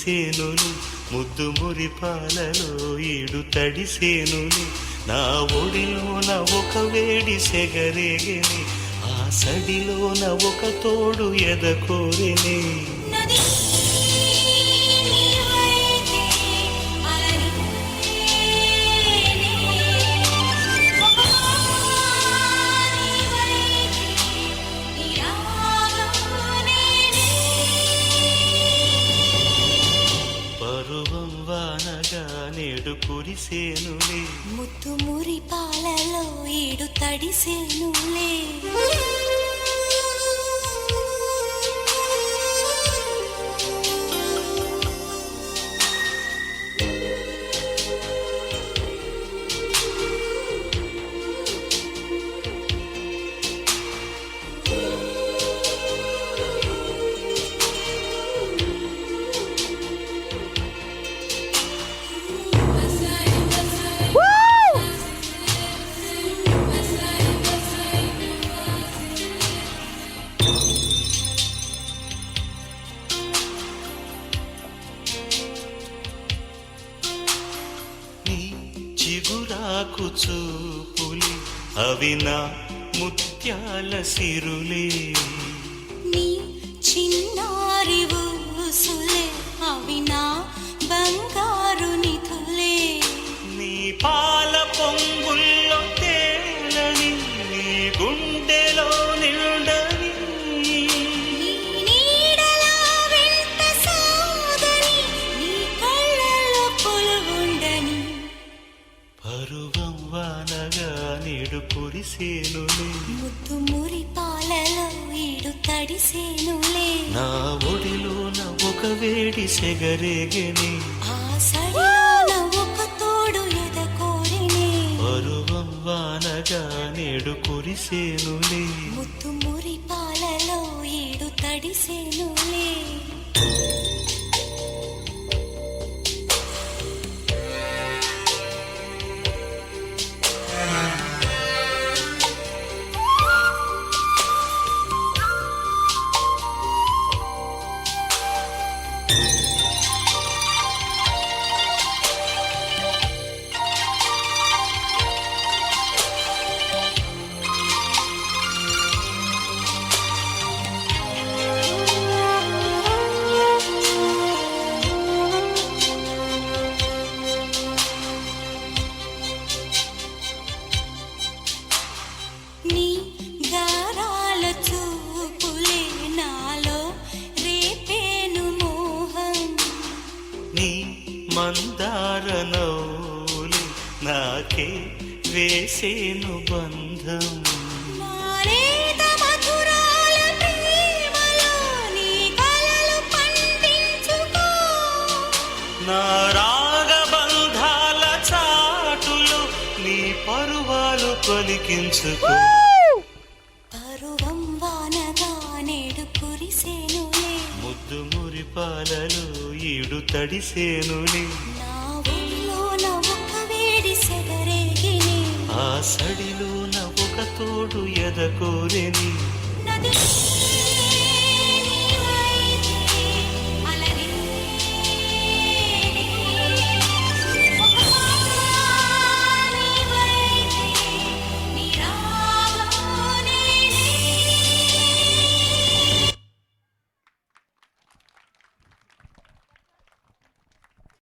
కురిసేనులే, ముద్దు మురిపాలలో ఈడు తడిసేనులే, నా ఒడిలోన ఒక వేడి సెగరేగెనే, ఆ సడిలోన ఒక తోడు ఎదకోరెనే. పరువం వానగా నేడు కురిసేనులే, ముద్దు మురిపాలలో ఈడు తడిసేనులే. చిగురాకు చూపులే అవి నా ముత్యాల సిరులే, నీ చిన్నారి ఊసులే అవి నా బంగారు నిధులే. నీ పాల పొంగుల్లో తేలని, నీ గుండెలో నిండని, నీ నీడలా వెంట సాగని, నీ కళ్ళలో కొలువుండని. పరువం వానగా నేడు కురిసేనులే, ముద్దు మురిపాలలో ఈడు తడిసేనులే, నా ఒడిలోన ఒక వేడి సెగరేగెనే, ఆ సడిలోన ఒక తోడు ఎదకోరెనే. పరువం వానగా నేడు కురిసేనులే. ముద్దు మురిపాలలో ఈడు తడిసేనులే. నీ గారాల చూపులే నాలో రేపేను మోహం, నీ మందార నవ్వులే నాకే వేసేను బంధం, నాలేత మధురాల ప్రేమలో నీ కలలు పండించుకో. నా రాగబంధాల చాటులో నీ పరువాలు పలికించుకో. పరువం వానగా నేడు కురిసేనులే, ముద్దు మురిపాలలో ఈడు తడిసేనులే, నా ఒడిలోన ఒక వేడి సెగరేగిని, ఆ సడిలోన ఒక తోడు ఎదకోరెని. నది